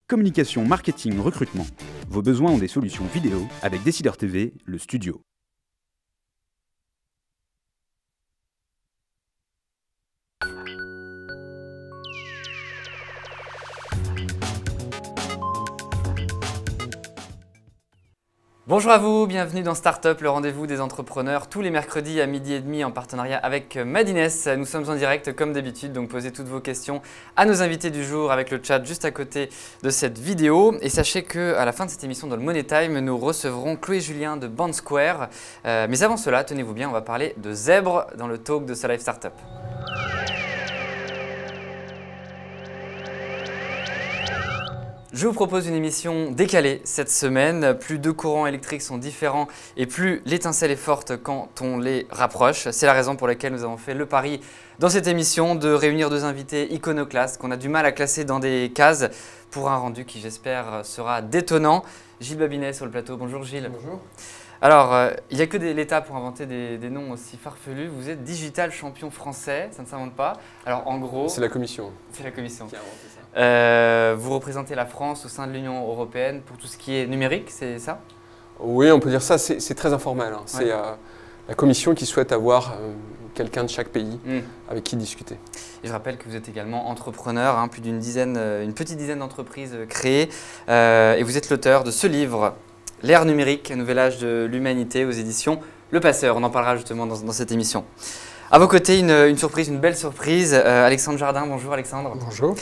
Communication, marketing, recrutement. Vos besoins ont des solutions vidéo avec Décideur TV, le studio. Bonjour à vous, bienvenue dans Startup, le rendez-vous des entrepreneurs, tous les mercredis à 12h30 en partenariat avec Madines. Nous sommes en direct comme d'habitude, donc posez toutes vos questions à nos invités du jour avec le chat juste à côté de cette vidéo. Et sachez qu'à la fin de cette émission dans le Money Time, nous recevrons Chloé Julien de Bandsquare. Mais avant cela, tenez-vous bien, on va parler de zèbre dans le talk de sa Live Startup. Je vous propose une émission décalée cette semaine. Plus deux courants électriques sont différents et plus l'étincelle est forte quand on les rapproche. C'est la raison pour laquelle nous avons fait le pari dans cette émission de réunir deux invités iconoclastes qu'on a du mal à classer dans des cases pour un rendu qui, j'espère, sera détonnant. Gilles Babinet sur le plateau. Bonjour Gilles. Bonjour. Alors, il n'y a que l'État pour inventer des noms aussi farfelus. Vous êtes digital champion français, ça ne s'invente pas. Alors en gros… C'est la Commission. C'est la Commission. Qui a inventé ça. Vous représentez la France au sein de l'Union européenne pour tout ce qui est numérique, c'est ça? Oui, on peut dire ça, c'est très informel. Hein. C'est la Commission qui souhaite avoir quelqu'un de chaque pays avec qui discuter. Et je rappelle que vous êtes également entrepreneur, hein, plus d'une dizaine, une petite dizaine d'entreprises créées. Et vous êtes l'auteur de ce livre, L'ère numérique, un nouvel âge de l'humanité aux éditions Le Passeur. On en parlera justement dans cette émission. À vos côtés, une surprise, une belle surprise. Alexandre Jardin, bonjour Alexandre. Bonjour.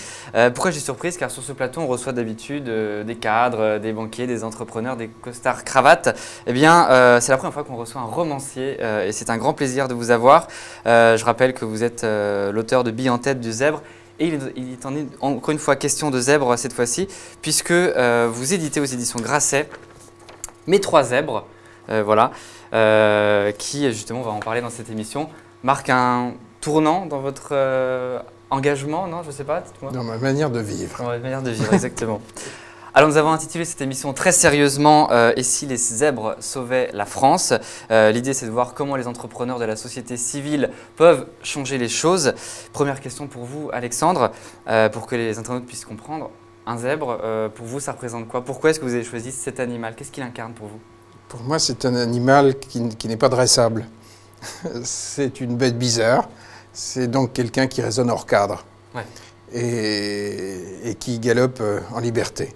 Pourquoi j'ai surprise? Car sur ce plateau, on reçoit d'habitude des cadres, des banquiers, des entrepreneurs, des costards cravates. Eh bien, c'est la première fois qu'on reçoit un romancier et c'est un grand plaisir de vous avoir. Je rappelle que vous êtes l'auteur de Billes en tête du zèbre. Et il est encore une fois question de zèbre cette fois-ci, puisque vous éditez aux éditions Grasset Mes trois zèbres, voilà, qui justement, on va en parler dans cette émission, marque un tournant dans votre engagement, non? Je ne sais pas, dites-moi. Dans ma manière de vivre. Dans ma manière de vivre, exactement. Alors nous avons intitulé cette émission très sérieusement « Et si les zèbres sauvaient la France ?» L'idée c'est de voir comment les entrepreneurs de la société civile peuvent changer les choses. Première question pour vous Alexandre, pour que les internautes puissent comprendre. Un zèbre, pour vous, ça représente quoi? Pourquoi est-ce que vous avez choisi cet animal? Qu'est-ce qu'il incarne pour vous? Pour moi, c'est un animal qui n'est pas dressable. C'est une bête bizarre. C'est donc quelqu'un qui raisonne hors cadre et qui galope en liberté.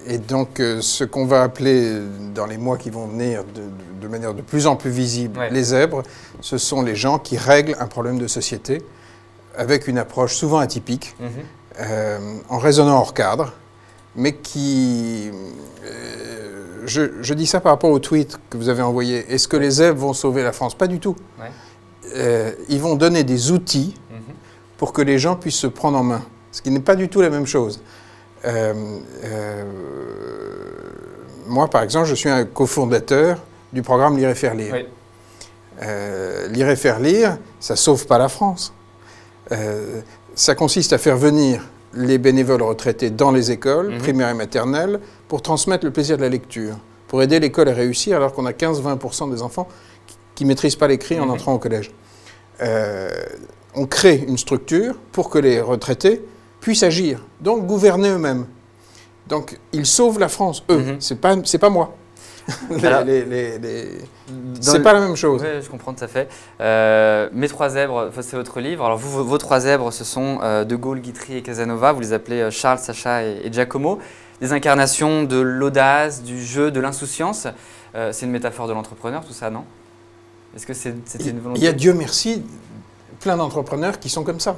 Et donc, ce qu'on va appeler dans les mois qui vont venir de manière de plus en plus visible les zèbres, ce sont les gens qui règlent un problème de société avec une approche souvent atypique. En raisonnant hors cadre, mais qui… je dis ça par rapport au tweet que vous avez envoyé. Est-ce que les zèbres vont sauver la France? Pas du tout. Ils vont donner des outils pour que les gens puissent se prendre en main, ce qui n'est pas du tout la même chose. Moi, par exemple, je suis un cofondateur du programme Lire et faire lire. Lire et faire lire, ça ne sauve pas la France. Ça consiste à faire venir les bénévoles retraités dans les écoles, primaires et maternelles, pour transmettre le plaisir de la lecture, pour aider l'école à réussir, alors qu'on a 15-20% des enfants qui ne maîtrisent pas l'écrit en entrant au collège. On crée une structure pour que les retraités puissent agir, donc gouverner eux-mêmes. Donc, ils sauvent la France, eux, c'est pas moi. C'est pas la même chose. Oui, je comprends tout à fait. Mes trois zèbres, c'est votre livre. Alors vos trois zèbres, ce sont De Gaulle, Guitry et Casanova. Vous les appelez Charles, Sacha et Giacomo. Des incarnations de l'audace, du jeu, de l'insouciance. C'est une métaphore de l'entrepreneur, tout ça, non? Est-ce que c'était une volonté? Il y a, Dieu merci, plein d'entrepreneurs qui sont comme ça.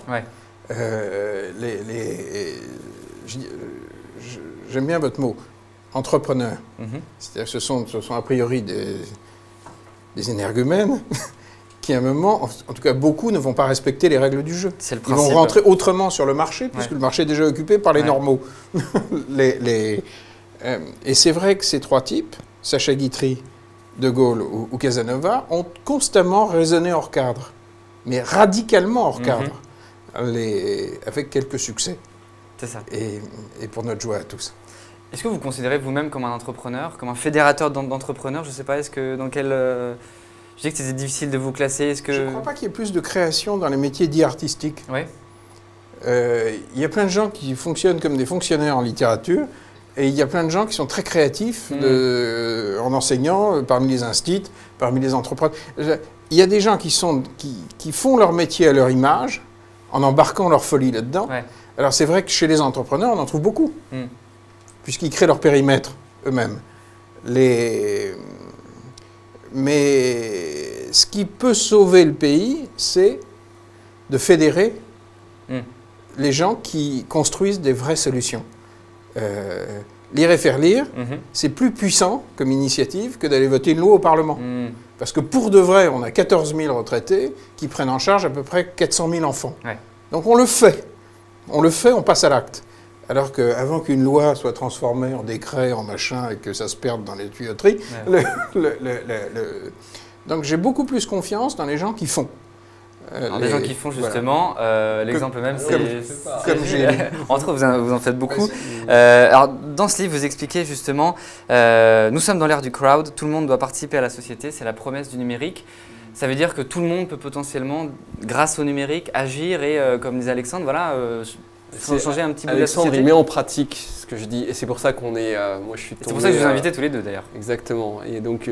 J'aime bien votre mot. Entrepreneurs. C'est-à-dire ce sont a priori des énergumènes qui, à un moment, en tout cas beaucoup, ne vont pas respecter les règles du jeu. C'est le principe. Ils vont rentrer autrement sur le marché, puisque le marché est déjà occupé par les normaux. Et c'est vrai que ces trois types, Sacha Guitry, De Gaulle ou Casanova, ont constamment raisonné hors cadre, mais radicalement hors cadre, avec quelques succès. C'est ça. Et pour notre joie à tous. Est-ce que vous considérez vous-même comme un entrepreneur, comme un fédérateur d'entrepreneurs? Je ne sais pas, est-ce que dans quel… je dis que c'était difficile de vous classer, est-ce que… Je ne crois pas qu'il y ait plus de création dans les métiers dits artistiques. Il y a plein de gens qui fonctionnent comme des fonctionnaires en littérature, et il y a plein de gens qui sont très créatifs en enseignant, parmi les instituts, parmi les entrepreneurs. Il y a des gens qui font leur métier à leur image, en embarquant leur folie là-dedans. Ouais. Alors c'est vrai que chez les entrepreneurs, on en trouve beaucoup, puisqu'ils créent leur périmètre eux-mêmes. Mais ce qui peut sauver le pays, c'est de fédérer les gens qui construisent des vraies solutions. Lire et faire lire, c'est plus puissant comme initiative que d'aller voter une loi au Parlement. Parce que pour de vrai, on a 14 000 retraités qui prennent en charge à peu près 400 000 enfants. Ouais. Donc on le fait. On le fait, on passe à l'acte. Alors qu'avant qu'une loi soit transformée en décret, en machin, et que ça se perde dans les tuyauteries, donc j'ai beaucoup plus confiance dans les gens qui font. Les gens qui font justement, l'exemple même, c'est entre autres, vous en faites beaucoup. Alors dans ce livre, vous expliquez justement, nous sommes dans l'ère du crowd, tout le monde doit participer à la société, c'est la promesse du numérique. Ça veut dire que tout le monde peut potentiellement, grâce au numérique, agir et, comme disait Alexandre, voilà, changer un petit peu de la société. Alexandre, il met en pratique ce que je dis, et c'est pour ça qu'on est, moi je suis tombé. C'est pour ça que je vous ai invités tous les deux d'ailleurs. Exactement, et donc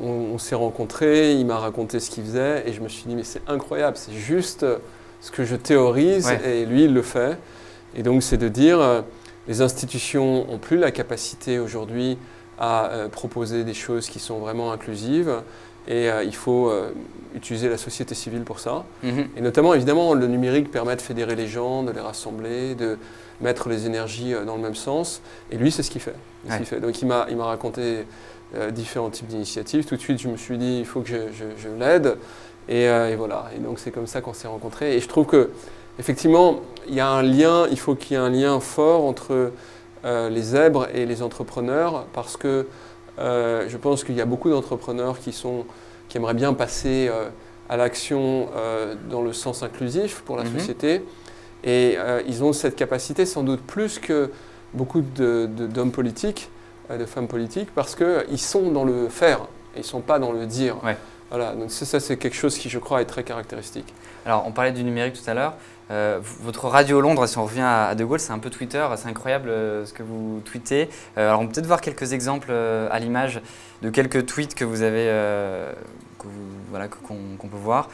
on s'est rencontrés, il m'a raconté ce qu'il faisait, et je me suis dit mais c'est incroyable, c'est juste ce que je théorise, et lui il le fait. Et donc c'est de dire, les institutions n'ont plus la capacité aujourd'hui à proposer des choses qui sont vraiment inclusives, et il faut utiliser la société civile pour ça. Et notamment, évidemment, le numérique permet de fédérer les gens, de les rassembler, de mettre les énergies dans le même sens. Et lui, c'est ce qu'il fait. Donc il m'a raconté différents types d'initiatives. Tout de suite, je me suis dit, il faut que je l'aide. Et voilà. Et donc c'est comme ça qu'on s'est rencontrés. Et je trouve qu'effectivement, il y a un lien, il faut qu'il y ait un lien fort entre les zèbres et les entrepreneurs, parce que je pense qu'il y a beaucoup d'entrepreneurs qui aimeraient bien passer à l'action dans le sens inclusif pour la société. Et ils ont cette capacité sans doute plus que beaucoup d'hommes politiques, de femmes politiques, parce qu'ils sont dans le faire, et ils ne sont pas dans le dire. Ouais. Voilà, donc ça c'est quelque chose qui je crois est très caractéristique. Alors on parlait du numérique tout à l'heure. Votre radio Londres, si on revient à De Gaulle, c'est un peu Twitter, c'est incroyable ce que vous tweetez. Alors on peut peut-être voir quelques exemples à l'image de quelques tweets que vous avez, qu'on peut voir.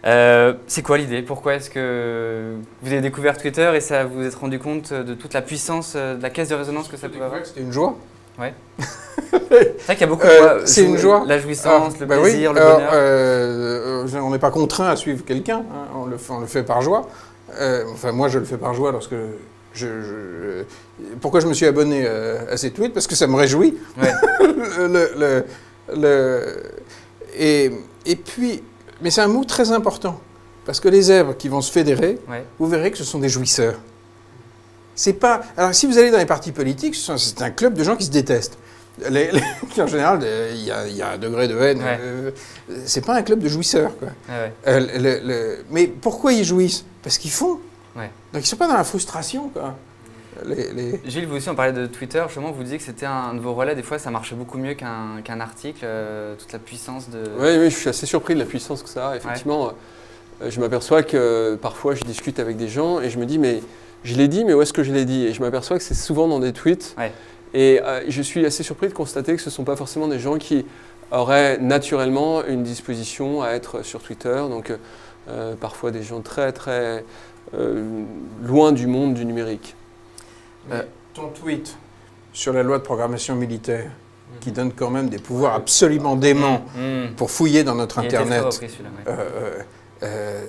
C'est quoi l'idée? Pourquoi est-ce que vous avez découvert Twitter et ça vous êtes rendu compte de toute la puissance de la caisse de résonance que ça pouvait avoir? C'était une joie. Ouais. C'est vrai qu'il y a beaucoup de c'est une joie. La jouissance, le plaisir, le bonheur. On n'est pas contraint à suivre quelqu'un, hein, on le fait par joie. Enfin, moi, je le fais par joie lorsque pourquoi je me suis abonné à ces tweets? Parce que ça me réjouit. Ouais. Et puis, mais c'est un mot très important, parce que les zèbres qui vont se fédérer, vous verrez que ce sont des jouisseurs. C'est pas. Alors, si vous allez dans les partis politiques, c'est un club de gens qui se détestent. En général, il y a un degré de haine. C'est pas un club de jouisseurs, quoi. Mais pourquoi ils jouissent? Parce qu'ils font. Donc, ils ne sont pas dans la frustration, quoi. Gilles, vous aussi, on parlait de Twitter. Justement, vous disiez que c'était un de vos relais. Des fois, ça marchait beaucoup mieux qu'un article, toute la puissance de. Oui, je suis assez surpris de la puissance que ça a. Effectivement, je m'aperçois que parfois, je discute avec des gens et je me dis, mais je l'ai dit, mais où est-ce que je l'ai dit? Et je m'aperçois que c'est souvent dans des tweets. Et je suis assez surpris de constater que ce ne sont pas forcément des gens qui auraient naturellement une disposition à être sur Twitter. Donc, parfois des gens très, très loin du monde du numérique. Ton tweet sur la loi de programmation militaire, qui donne quand même des pouvoirs absolument déments pour fouiller dans notre Internet,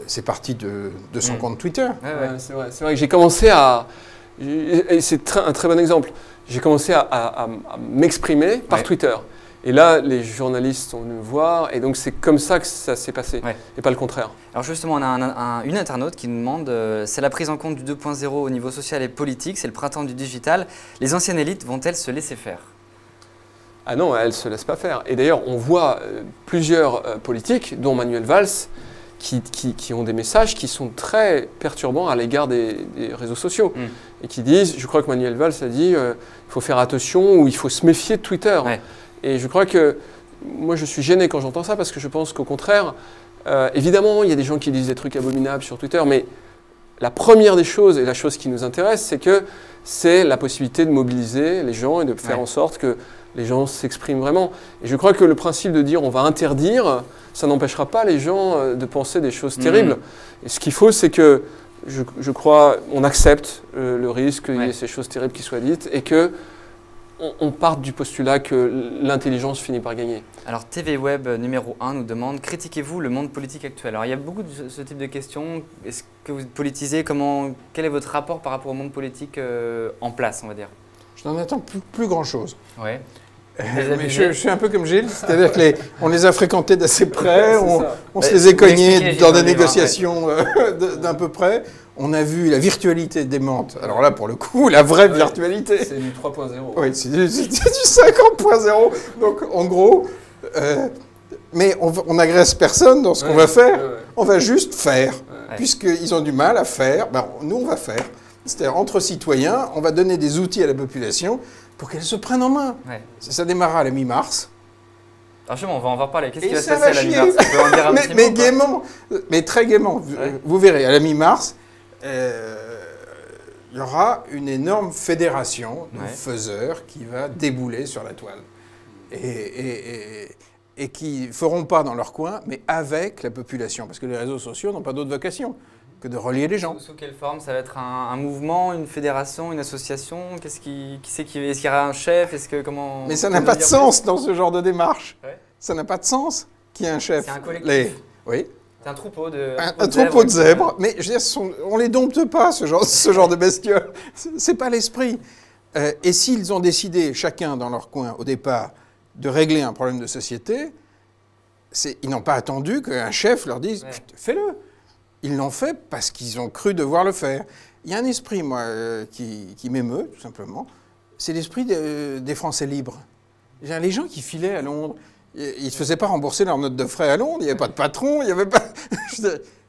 c'est parti de son compte Twitter. C'est vrai que j'ai commencé à... Et c'est un très bon exemple. J'ai commencé à m'exprimer par Twitter. Et là, les journalistes sont venus me voir, et donc c'est comme ça que ça s'est passé, et pas le contraire. Alors justement, on a une internaute qui nous demande, c'est la prise en compte du 2.0 au niveau social et politique, c'est le printemps du digital. Les anciennes élites vont-elles se laisser faire? Ah non, elles ne se laissent pas faire. Et d'ailleurs, on voit plusieurs politiques, dont Manuel Valls, qui ont des messages qui sont très perturbants à l'égard des réseaux sociaux. Et qui disent, je crois que Manuel Valls a dit, il faut faire attention ou il faut se méfier de Twitter. Et je crois que moi je suis gêné quand j'entends ça parce que je pense qu'au contraire, évidemment il y a des gens qui disent des trucs abominables sur Twitter, mais la première des choses, et la chose qui nous intéresse, c'est que c'est la possibilité de mobiliser les gens et de faire en sorte que les gens s'expriment vraiment. Et je crois que le principe de dire on va interdire, ça n'empêchera pas les gens de penser des choses terribles. Et ce qu'il faut, c'est que, je crois, on accepte le risque qu'il y ait ces choses terribles qui soient dites et que on parte du postulat que l'intelligence finit par gagner. Alors TV Web numéro 1 nous demande « Critiquez-vous le monde politique actuel ?» Alors il y a beaucoup de ce type de questions. Est-ce que vous politisez? Quel est votre rapport par rapport au monde politique en place, on va dire? Je n'en attends plus grand-chose. Ouais. Mais je suis un peu comme Gilles, c'est-à-dire qu'on les a fréquentés d'assez près, on se les est faut cognés expliquer, dans des négociations d'un peu près. On a vu la virtualité démente. Alors là, pour le coup, la vraie virtualité. C'est du 3.0. Oui, c'est du 50.0. Donc, en gros, mais on n'agresse personne dans ce qu'on va faire. On va juste faire. Puisqu'ils ont du mal à faire, ben, nous, on va faire. C'est-à-dire, entre citoyens, on va donner des outils à la population pour qu'elle se prenne en main. Ça démarrera à la mi-mars. Alors justement, on va en reparler. Qu'est-ce qui va se passer à la mi-mars? On peut en dire un petit mais mot, gaiement, mais très gaiement. Vous verrez, à la mi-mars, il y aura une énorme fédération de faiseurs qui va débouler sur la toile. Et qui ne feront pas dans leur coin, mais avec la population. Parce que les réseaux sociaux n'ont pas d'autre vocation que de relier les gens. Sous quelle forme? Ça va être un mouvement, une fédération, une association? Est-ce qu'il y aura un chef? Mais ça n'a pas de sens dans ce genre de démarche. Ça n'a pas de sens qu'il y ait un chef. C'est un collectif. Oui. C'est un troupeau de un troupeau de zèbres. Mais je veux dire, on ne les dompte pas, ce genre de bestioles. Ce n'est pas l'esprit. Et s'ils ont décidé, chacun dans leur coin, au départ, de régler un problème de société, ils n'ont pas attendu qu'un chef leur dise « fais-le ». Ils l'ont fait parce qu'ils ont cru devoir le faire. Il y a un esprit, moi, qui m'émeut, tout simplement. C'est l'esprit des Français libres. Les gens qui filaient à Londres, ils ne se faisaient pas rembourser leur note de frais à Londres, il n'y avait pas de patron, il n'y avait pas...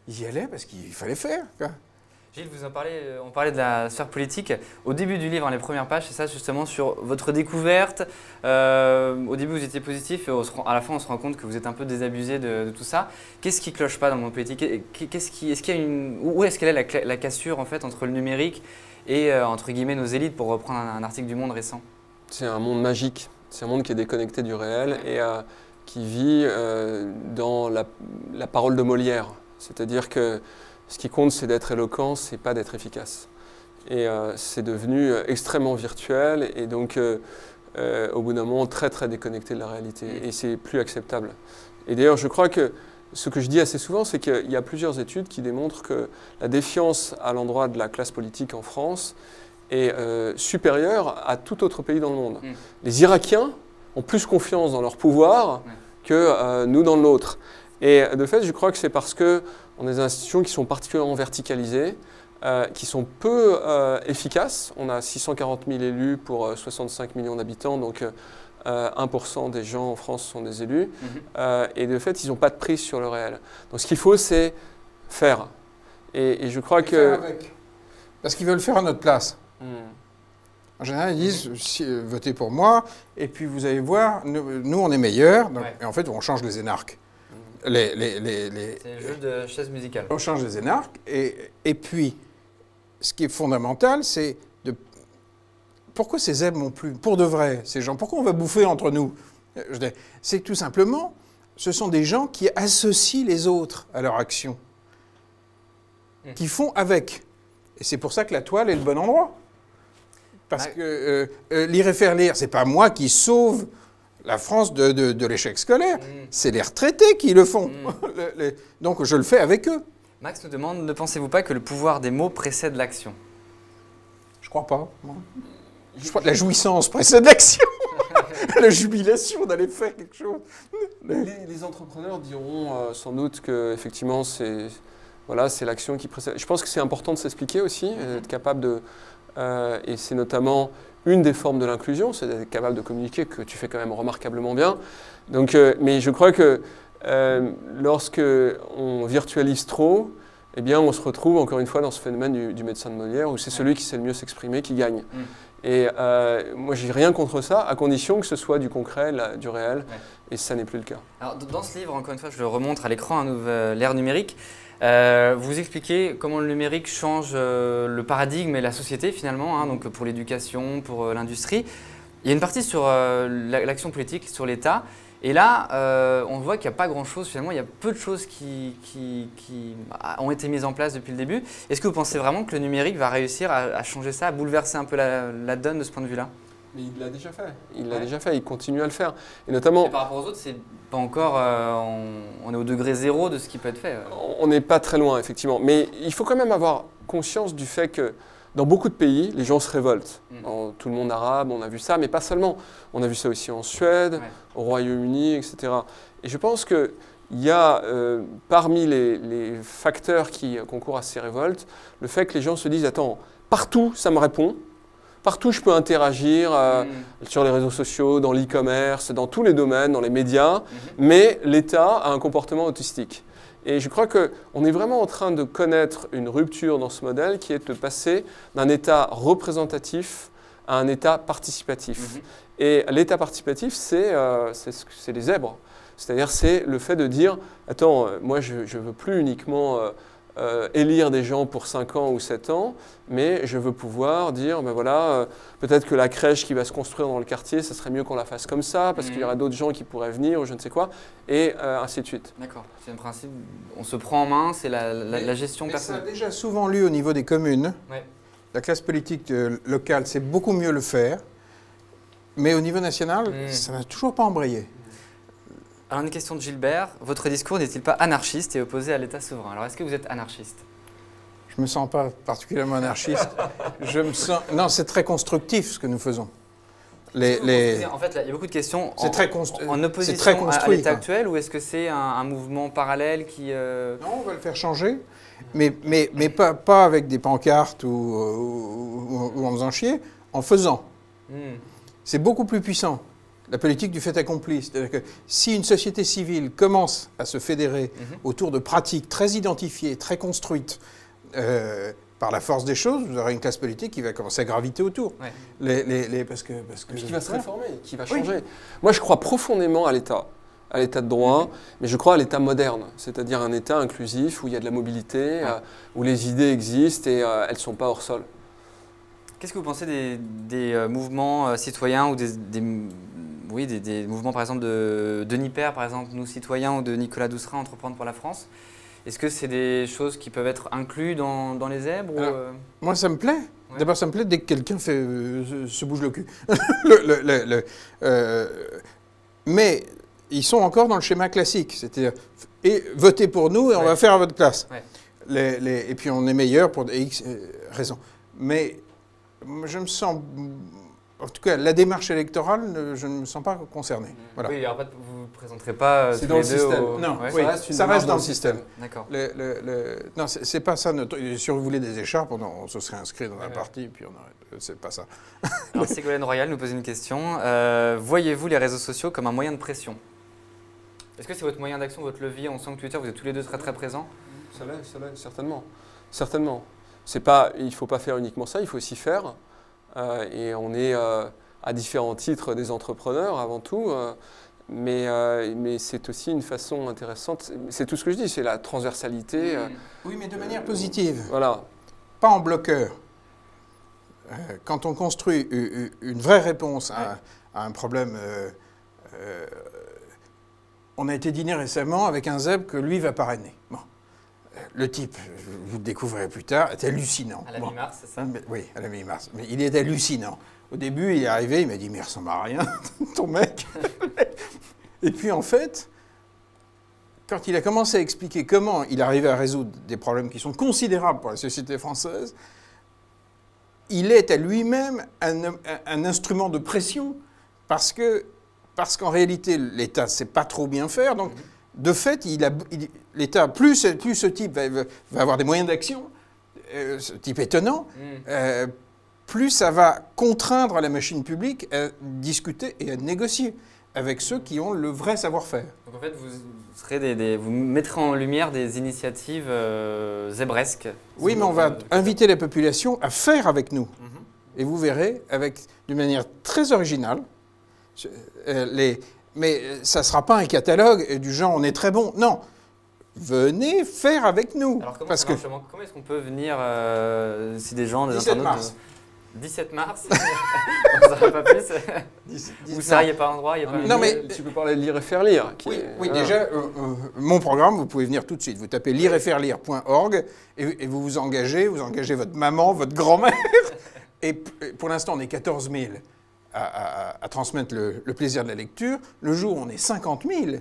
Ils y allaient parce qu'il fallait faire, quoi. Gilles, on parlait de la sphère politique. Au début du livre, les premières pages, c'est ça justement sur votre découverte. Au début, vous étiez positif et à la fin, on se rend compte que vous êtes un peu désabusé de tout ça. Qu'est-ce qui cloche pas dans le monde politique? Où est-ce qu'elle est la cassure en fait, entre le numérique et entre guillemets nos élites, pour reprendre un article du Monde récent? C'est un monde magique. C'est un monde qui est déconnecté du réel et qui vit dans la parole de Molière. C'est-à-dire que ce qui compte, c'est d'être éloquent, c'est pas d'être efficace. Et c'est devenu extrêmement virtuel et donc, au bout d'un moment, très très déconnecté de la réalité. Et c'est plus acceptable. Et d'ailleurs, je crois que ce que je dis assez souvent, c'est qu'il y a plusieurs études qui démontrent que la défiance à l'endroit de la classe politique en France est supérieure à tout autre pays dans le monde. Les Irakiens ont plus confiance dans leur pouvoir que nous dans le nôtre. Et de fait, je crois que c'est parce qu'on a des institutions qui sont particulièrement verticalisées, qui sont peu efficaces. On a 640 000 élus pour 65 millions d'habitants, donc 1% des gens en France sont des élus. Et de fait, ils n'ont pas de prise sur le réel. Donc ce qu'il faut, c'est faire. Et je crois que... Faire avec. Parce qu'ils veulent faire à notre place. En général, ils disent votez pour moi, et puis vous allez voir, nous on est meilleurs, donc, et en fait on change les énarques. C'est le jeu de chaise musicale. On change les énarques, et puis ce qui est fondamental, c'est pourquoi ces zèbres n'ont plus, pour de vrai, ces gens, pourquoi on va bouffer entre nous? C'est que tout simplement, ce sont des gens qui associent les autres à leur action, qui font avec. Et c'est pour ça que la toile est le bon endroit. Parce que lire et faire lire, c'est pas moi qui sauve la France de l'échec scolaire, c'est les retraités qui le font. Donc je le fais avec eux. Max nous demande, ne pensez-vous pas que le pouvoir des mots précède l'action? Je crois pas. Moi. Je crois que la jouissance précède l'action. La jubilation d'aller faire quelque chose. Les entrepreneurs diront sans doute que effectivement c'est l'action qui précède. Je pense que c'est important de s'expliquer aussi, être capable de... et c'est notamment une des formes de l'inclusion, c'est d'être capable de communiquer, que tu fais quand même remarquablement bien. Donc, mais je crois que lorsque on virtualise trop, eh bien, on se retrouve encore une fois dans ce phénomène du médecin de Molière, où c'est celui qui sait le mieux s'exprimer qui gagne. Et moi, j'ai rien contre ça, à condition que ce soit du concret, du réel, et ça n'est plus le cas. Alors, dans ce livre, encore une fois, je le remontre à l'écran, l'ère numérique. Vous expliquez comment le numérique change le paradigme et la société finalement, hein, donc pour l'éducation, pour l'industrie. Il y a une partie sur l'action politique, sur l'État. Et là, on voit qu'il n'y a pas grand-chose, finalement, il y a peu de choses qui ont été mises en place depuis le début. Est-ce que vous pensez vraiment que le numérique va réussir à changer ça, à bouleverser un peu la donne de ce point de vue-là? Mais il l'a déjà fait, il continue à le faire. Et notamment, et par rapport aux autres, c'est pas encore, on est au degré zéro de ce qui peut être fait. On n'est pas très loin, effectivement. Mais il faut quand même avoir conscience du fait que dans beaucoup de pays, les gens se révoltent. Dans tout le monde arabe, on a vu ça, mais pas seulement. On a vu ça aussi en Suède, au Royaume-Uni, etc. Et je pense qu'il y a parmi les facteurs qui concourent à ces révoltes, le fait que les gens se disent « Attends, partout ça me répond, partout je peux interagir sur les réseaux sociaux, dans l'e-commerce, dans tous les domaines, dans les médias, mais l'État a un comportement autistique. » Et je crois qu'on est vraiment en train de connaître une rupture dans ce modèle qui est de passer d'un État représentatif à un État participatif. Et l'État participatif, c'est les zèbres. C'est-à-dire c'est le fait de dire « Attends, moi je ne veux plus uniquement élire des gens pour 5 ans ou 7 ans, mais je veux pouvoir dire, ben voilà, peut-être que la crèche qui va se construire dans le quartier, ça serait mieux qu'on la fasse comme ça, parce qu'il y aura d'autres gens qui pourraient venir, ou je ne sais quoi, et ainsi de suite. » D'accord, c'est un principe, on se prend en main, c'est la gestion personnelle. Ça a déjà souvent lu au niveau des communes. La classe politique locale sait beaucoup mieux le faire, mais au niveau national, ça n'a toujours pas embrayé. Alors une question de Gilbert, votre discours n'est-il pas anarchiste et opposé à l'État souverain? Alors est-ce que vous êtes anarchiste? Je ne me sens pas particulièrement anarchiste. Non, c'est très constructif ce que nous faisons. En fait, là, il y a beaucoup de questions en opposition à l'État actuel, ou est-ce que c'est un mouvement parallèle qui… Non, on va le faire changer, mais pas avec des pancartes ou en faisant chier, en faisant. C'est beaucoup plus puissant. La politique du fait accompli. C'est-à-dire que si une société civile commence à se fédérer autour de pratiques très identifiées, très construites, par la force des choses, vous aurez une classe politique qui va commencer à graviter autour. Parce que qui va se réformer, qui va changer. Moi, je crois profondément à l'État de droit, mais je crois à l'État moderne, c'est-à-dire un État inclusif où il y a de la mobilité, où les idées existent et elles ne sont pas hors sol. Qu'est-ce que vous pensez des mouvements citoyens ou des mouvements, par exemple, de Denis Père, par exemple, Nous Citoyens, ou de Nicolas Doucerin, Entreprendre pour la France? Est-ce que c'est des choses qui peuvent être incluses dans les zèbres Moi, ça me plaît. D'abord, ça me plaît dès que quelqu'un se bouge le cul. Mais ils sont encore dans le schéma classique. C'est-à-dire, votez pour nous et on va faire à votre place. Et puis, on est meilleur pour des X raisons. Mais je me sens… En tout cas, la démarche électorale, je ne me sens pas concerné. Voilà. Oui, alors vous ne présenterez pas c'est dans le système. Non, ça reste dans le système. D'accord. Non, c'est pas ça. Si on voulait des écharpes, on se serait inscrit dans un parti, puis on arrête. C'est pas ça. Alors, Ségolène Royal nous pose une question. Voyez-vous les réseaux sociaux comme un moyen de pression? Est-ce que c'est votre moyen d'action, votre levier? On sent que Twitter, vous êtes tous les deux très très présents. Ça l'est, certainement. Certainement. Il ne faut pas faire uniquement ça, il faut aussi faire. Et on est à différents titres des entrepreneurs avant tout, mais c'est aussi une façon intéressante. C'est tout ce que je dis, c'est la transversalité. Oui, mais de manière positive. Voilà. Pas en bloqueur. Quand on construit une vraie réponse à un problème… on a été dîner récemment avec un zèbre que lui va parrainer. Bon. Le type, vous le découvrirez plus tard, est hallucinant. À la mi-mars, c'est ça? Oui, à la mi-mars. Mais il est hallucinant. Au début, il est arrivé, il m'a dit « Mais il ressemble à rien, ton mec !» Et puis en fait, quand il a commencé à expliquer comment il arrivait à résoudre des problèmes qui sont considérables pour la société française, il est à lui-même un instrument de pression parce qu'en réalité, l'État ne sait pas trop bien faire. Donc, de fait, l'État, plus ce type va avoir des moyens d'action, ce type étonnant, plus ça va contraindre la machine publique à discuter et à négocier avec ceux qui ont le vrai savoir-faire. Donc en fait, vous mettrez en lumière des initiatives zébresques. Oui, mais on va inviter la population à faire avec nous. Et vous verrez, d'une manière très originale, mais ça ne sera pas un catalogue du genre « on est très bon ». Non, venez faire avec nous. Alors comment est-ce qu'on peut venir si des gens, des 17 internautes... mars. 17 mars, on ne saura pas plus. Ou ça, il n'y a pas endroit, il n'y a pas... Non, mais tu peux parler de lire et faire lire. Oui, déjà, mon programme, vous pouvez venir tout de suite. Vous tapez lireetfairelire.org et vous vous engagez votre maman, votre grand-mère. Et pour l'instant, on est 14 000 à transmettre le plaisir de la lecture. Le jour où on est 50 000,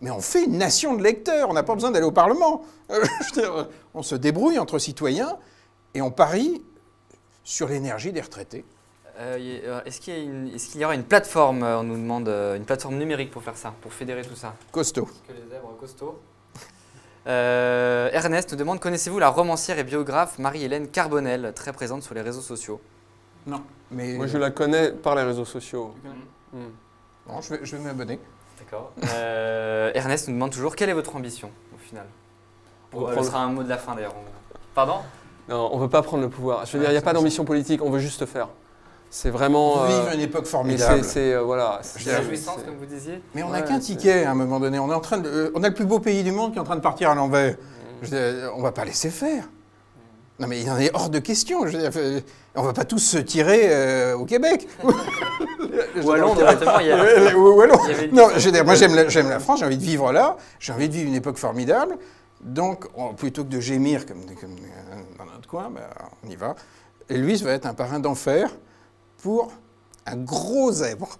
mais on fait une nation de lecteurs. On n'a pas besoin d'aller au Parlement. Je veux dire, on se débrouille entre citoyens et on parie sur l'énergie des retraités. Est-ce qu'il y aura une plateforme, on nous demande, une plateforme numérique pour faire ça, pour fédérer tout ça? Costaud. Que les zèbres costauds. Ernest nous demande, connaissez-vous la romancière et biographe Marie-Hélène Carbonel, très présente sur les réseaux sociaux? Non. Mais moi, je la connais par les réseaux sociaux. Bon, je vais m'abonner. D'accord. Ernest nous demande toujours, quelle est votre ambition, au final? Ce sera un mot de la fin, d'ailleurs. Pardon? Non, on ne veut pas prendre le pouvoir. Je veux dire, il n'y a pas d'ambition politique, on veut juste faire. C'est vraiment... Vive une époque formidable. Voilà. C'est la jouissance, comme vous disiez. Mais on n'a qu'un ticket à un moment donné. On a le plus beau pays du monde qui est en train de partir à l'envers. On ne va pas laisser faire. Non, mais il en est hors de question. Je veux dire, on ne va pas tous se tirer au Québec. Ou à Londres, directement. Ou à Londres. Non, je veux dire, moi j'aime la France, j'ai envie de vivre là. J'ai envie de vivre une époque formidable. Donc, plutôt que de gémir comme dans notre coin, ben, on y va. Et lui, ça va être un parrain d'enfer pour un gros zèbre.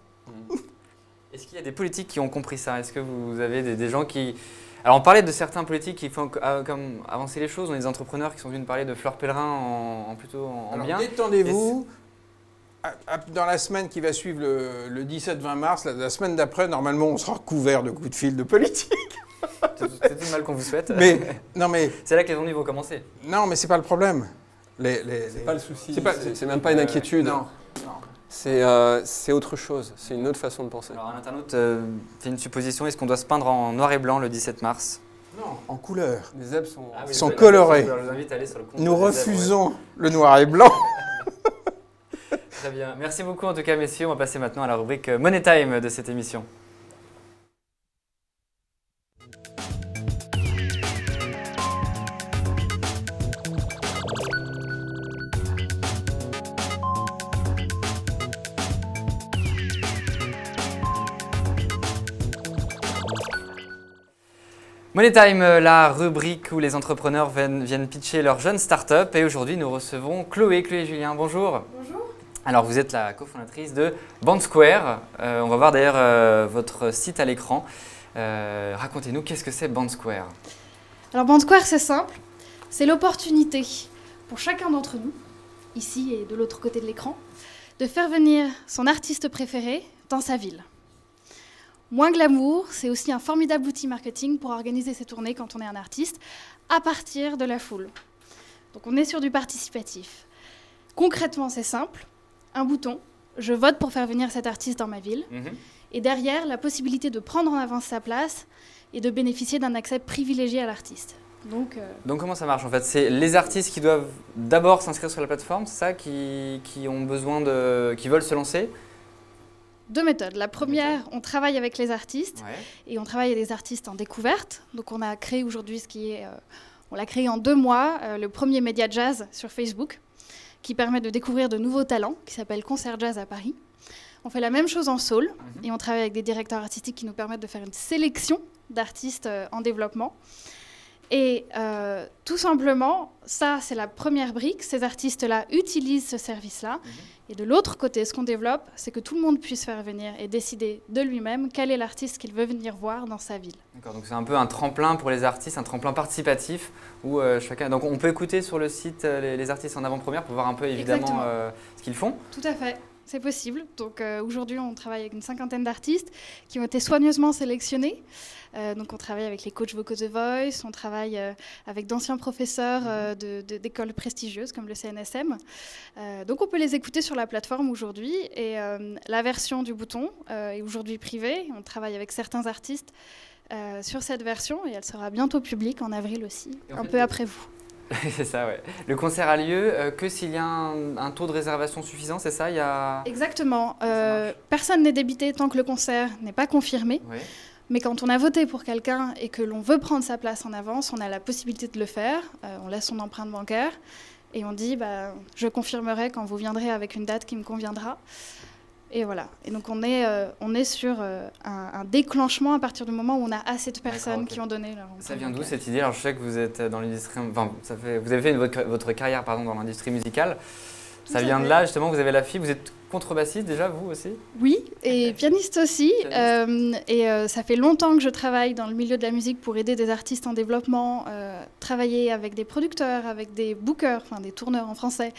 Est-ce qu'il y a des politiques qui ont compris ça? Est-ce que vous avez des gens qui... Alors, on parlait de certains politiques qui font comme avancer les choses. On a des entrepreneurs qui sont venus nous parler de Fleur Pellerin plutôt en bien. Détendez-vous. Dans la semaine qui va suivre le 17-20 mars, la semaine d'après, normalement, on sera couvert de coups de fil de politique. C'est tout le mal qu'on vous souhaite. Mais c'est là que les ennuis vont commencer. Non, mais c'est pas le problème. C'est pas le souci. C'est même pas une inquiétude. Non. C'est autre chose. C'est une autre façon de penser. Alors un internaute fait une supposition. Est-ce qu'on doit se peindre en noir et blanc le 17 mars? Non, en couleur. Les zèbres sont colorés. Je vous invite à aller sur le compte. Nous refusons le noir et blanc. Très bien. Merci beaucoup en tout cas, messieurs. On va passer maintenant à la rubrique Money Time de cette émission. Money Time, la rubrique où les entrepreneurs viennent pitcher leur jeune start-up. Et aujourd'hui, nous recevons Chloé et Julien. Bonjour. Bonjour. Alors, vous êtes la cofondatrice de BandSquare. On va voir d'ailleurs votre site à l'écran. Racontez-nous, qu'est-ce que c'est BandSquare? Alors, BandSquare, c'est simple. C'est l'opportunité pour chacun d'entre nous, ici et de l'autre côté de l'écran, de faire venir son artiste préféré dans sa ville. Moins glamour, c'est aussi un formidable outil marketing pour organiser ses tournées quand on est un artiste à partir de la foule. Donc on est sur du participatif. Concrètement, c'est simple. Un bouton, je vote pour faire venir cet artiste dans ma ville. Et derrière, la possibilité de prendre en avance sa place et de bénéficier d'un accès privilégié à l'artiste. Donc comment ça marche en fait? C'est les artistes qui doivent d'abord s'inscrire sur la plateforme, c'est ça, qui ont besoin qui veulent se lancer? Deux méthodes. La première, on travaille avec les artistes et on travaille avec des artistes en découverte. Donc on a créé aujourd'hui on l'a créé en 2 mois, le premier média jazz sur Facebook qui permet de découvrir de nouveaux talents, qui s'appelle Concert Jazz à Paris. On fait la même chose en soul et on travaille avec des directeurs artistiques qui nous permettent de faire une sélection d'artistes en développement. Et tout simplement, ça c'est la première brique, ces artistes-là utilisent ce service-là. Et de l'autre côté, ce qu'on développe, c'est que tout le monde puisse faire venir et décider de lui-même quel est l'artiste qu'il veut venir voir dans sa ville. D'accord, donc c'est un peu un tremplin pour les artistes, un tremplin participatif où chacun... Donc on peut écouter sur le site les artistes en avant-première pour voir un peu évidemment ce qu'ils font. Tout à fait. C'est possible. Donc aujourd'hui, on travaille avec une 50aine d'artistes qui ont été soigneusement sélectionnés. Donc on travaille avec les coachs vocaux The Voice, on travaille avec d'anciens professeurs d'écoles prestigieuses comme le CNSM. Donc on peut les écouter sur la plateforme aujourd'hui. Et la version du bouton est aujourd'hui privée. On travaille avec certains artistes sur cette version et elle sera bientôt publique en avril aussi, un peu après vous. C'est ça, ouais. Le concert a lieu que s'il y a un taux de réservation suffisant, c'est ça? Exactement. Personne n'est débité tant que le concert n'est pas confirmé. Oui. Mais quand on a voté pour quelqu'un et que l'on veut prendre sa place en avance, on a la possibilité de le faire. On laisse son empreinte bancaire et on dit je confirmerai quand vous viendrez avec une date qui me conviendra. Et voilà. Et donc on est sur un déclenchement à partir du moment où on a assez de personnes qui ont donné leur empreinte. Ça vient d'où cette idée? Alors je sais que vous êtes dans l'industrie, vous avez fait votre carrière dans l'industrie musicale. Ça vient de là, justement, vous avez la fibre. Vous êtes contrebassiste déjà, vous aussi? Oui, et pianiste aussi. Ça fait longtemps que je travaille dans le milieu de la musique pour aider des artistes en développement, travailler avec des producteurs, avec des bookers, enfin des tourneurs en français,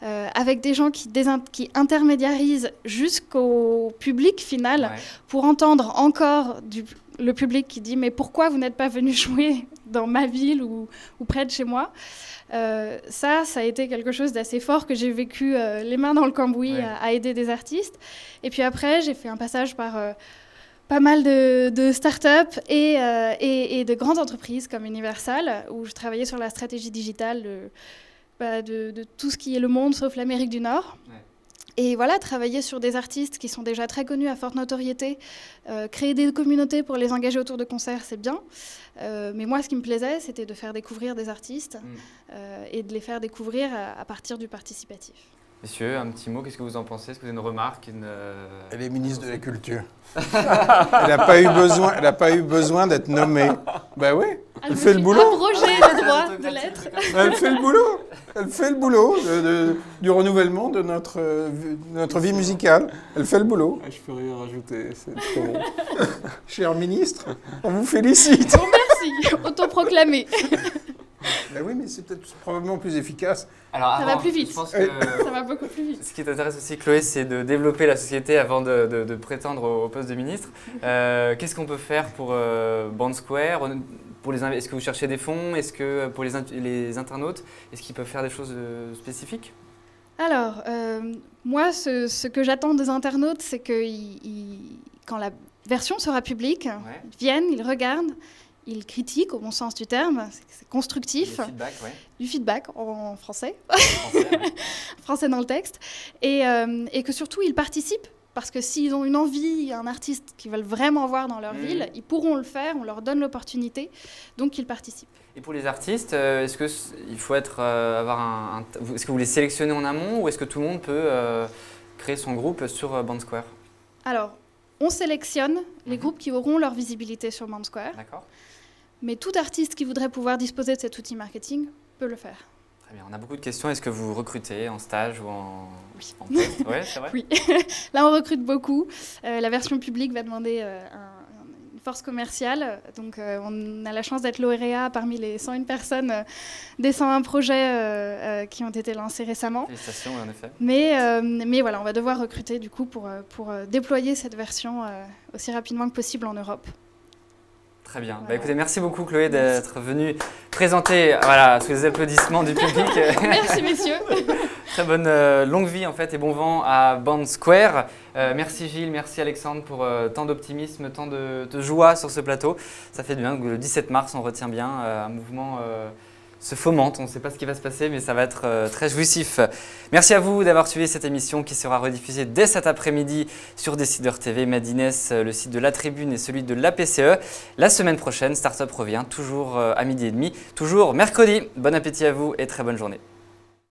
avec des gens qui intermédiarisent jusqu'au public final pour entendre encore le public qui dit « mais pourquoi vous n'êtes pas venu jouer dans ma ville ou près de chez moi ?» Ça a été quelque chose d'assez fort que j'ai vécu les mains dans le cambouis à aider des artistes. Et puis après, j'ai fait un passage par pas mal de start-up et de grandes entreprises comme Universal, où je travaillais sur la stratégie digitale de tout ce qui est le monde, sauf l'Amérique du Nord. Ouais. Et voilà, travailler sur des artistes qui sont déjà très connus, à forte notoriété, créer des communautés pour les engager autour de concerts, c'est bien. Mais moi, ce qui me plaisait, c'était de faire découvrir des artistes et de les faire découvrir à partir du participatif. Messieurs, un petit mot, qu'est-ce que vous en pensez? Est-ce que vous avez une remarque? Elle est ministre de la Culture. Elle n'a pas eu besoin d'être nommée. Ben oui, elle fait le boulot. Abroger le droit de l'être. Elle fait le boulot. Elle fait le boulot du renouvellement de notre vie musicale. Elle fait le boulot. Je peux rien rajouter, c'est trop bon. Cher ministre, on vous félicite. Bon, merci, autoproclamé. Ben oui, mais c'est peut-être probablement plus efficace. Alors, ça va plus vite. Je pense que ça va beaucoup plus vite. Ce qui t'intéresse aussi, Chloé, c'est de développer la société avant de prétendre au poste de ministre. Qu'est-ce qu'on peut faire pour BandSquare? Est-ce que vous cherchez des fonds? Est-ce que pour les internautes, est-ce qu'ils peuvent faire des choses spécifiques? Alors, moi, ce que j'attends des internautes, c'est que quand la version sera publique, ils viennent, ils regardent, ils critiquent au bon sens du terme, c'est constructif. Du feedback en français, français dans le texte, et que surtout ils participent, parce que s'ils ont une envie, un artiste qu'ils veulent vraiment voir dans leur ville, ils pourront le faire, on leur donne l'opportunité, donc ils participent. Et pour les artistes, est-ce qu'il faut est-ce que vous les sélectionnez en amont, ou est-ce que tout le monde peut créer son groupe sur BandSquare? Alors, on sélectionne les groupes qui auront leur visibilité sur BandSquare. D'accord. Mais tout artiste qui voudrait pouvoir disposer de cet outil marketing peut le faire. Très bien. On a beaucoup de questions. Est-ce que vous recrutez en stage ou en poste? Oui, c'est vrai. Oui. Là, on recrute beaucoup. La version publique va demander une force commerciale. Donc, on a la chance d'être lauréat parmi les 101 personnes des 101 projets qui ont été lancés récemment. Félicitations, en effet. Mais voilà, on va devoir recruter du coup pour déployer cette version aussi rapidement que possible en Europe. Très bien. Voilà. Écoutez, merci beaucoup Chloé d'être venue présenter sous les applaudissements du public. Merci messieurs. Très bonne longue vie en fait et bon vent à BandSquare. Merci Gilles, merci Alexandre pour tant d'optimisme, tant de joie sur ce plateau. Ça fait du bien. Le 17 mars, on retient bien un mouvement se fomente. On ne sait pas ce qui va se passer, mais ça va être très jouissif. Merci à vous d'avoir suivi cette émission qui sera rediffusée dès cet après-midi sur Décideur TV, Madines, le site de La Tribune et celui de l'APCE. La semaine prochaine, Startup revient, toujours à 12h30, toujours mercredi. Bon appétit à vous et très bonne journée.